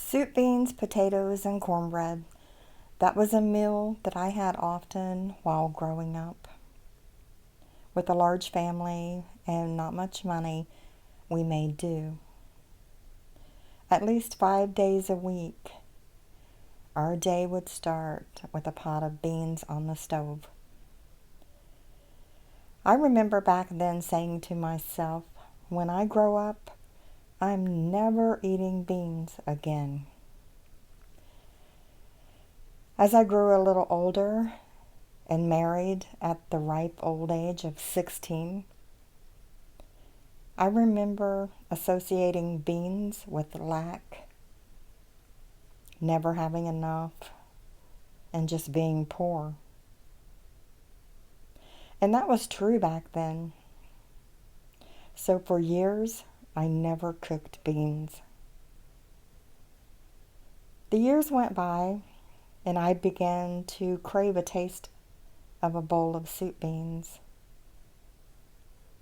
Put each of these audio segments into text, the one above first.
Soup, beans, potatoes, and cornbread. That was a meal that I had often while growing up. With a large family and not much money, we made do. At least 5 days a week, our day would start with a pot of beans on the stove. I remember back then saying to myself, when I grow up, I'm never eating beans again. As I grew a little older and married at the ripe old age of 16, I remember associating beans with lack, never having enough, and just being poor. And that was true back then. So for years, I never cooked beans. The years went by, and I began to crave a taste of a bowl of soup beans.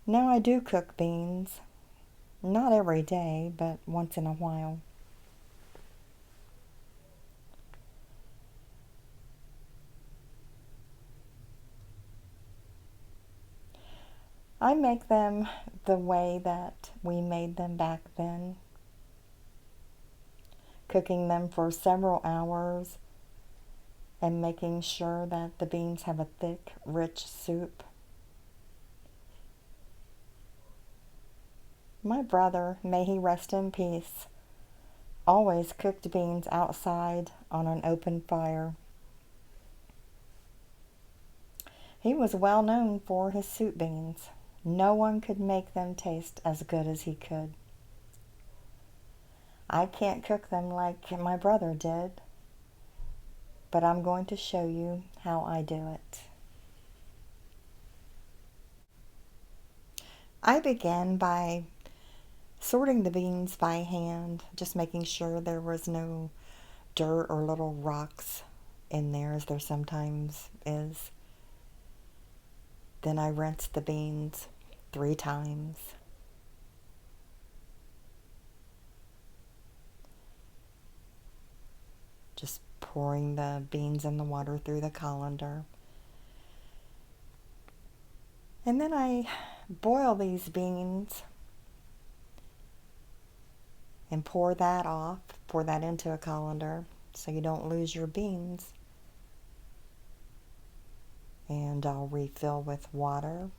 Now I do cook beans, not every day, but once in a while. I make them the way that we made them back then, cooking them for several hours and making sure that the beans have a thick, rich soup. My brother, may he rest in peace, always cooked beans outside on an open fire. He was well known for his soup beans. No one could make them taste as good as he could. I can't cook them like my brother did, but I'm going to show you how I do it. I began by sorting the beans by hand, just making sure there was no dirt or little rocks in there, as there sometimes is. Then I rinsed the beans 3 times. Just pouring the beans and the water through the colander. And then I boil these beans and pour that into a colander so you don't lose your beans. And I'll refill with water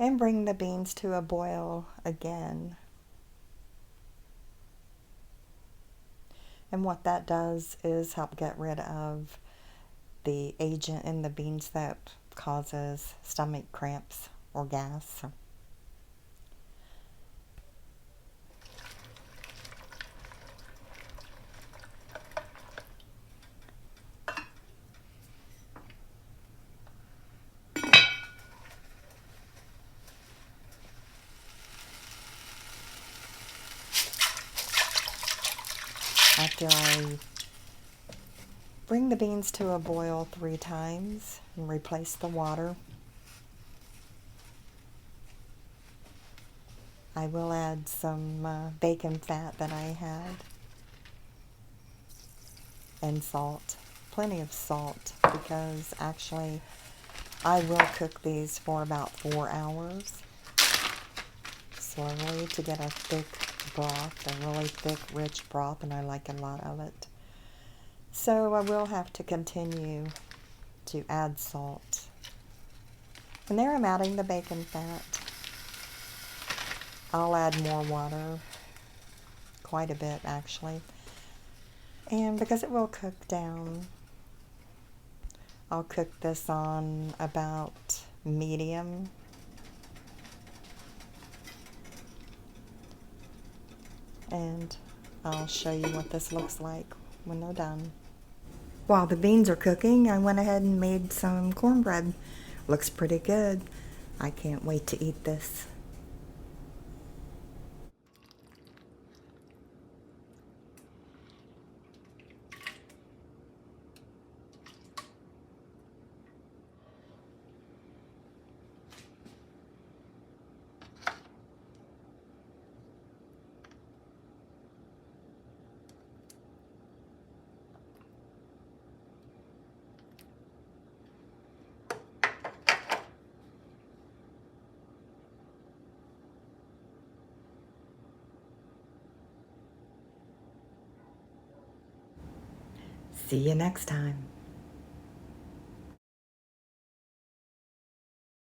and bring the beans to a boil again. And what that does is help get rid of the agent in the beans that causes stomach cramps or gas. After I bring the beans to a boil 3 times and replace the water, I will add some bacon fat that I had and salt, plenty of salt, because actually I will cook these for about 4 hours slowly to get a thick broth, a really thick, rich broth, and I like a lot of it. So I will have to continue to add salt. And there I'm adding the bacon fat. I'll add more water, quite a bit actually. And because it will cook down, I'll cook this on about medium. And I'll show you what this looks like when they're done. While the beans are cooking, I went ahead and made some cornbread. Looks pretty good. I can't wait to eat this. See you next time.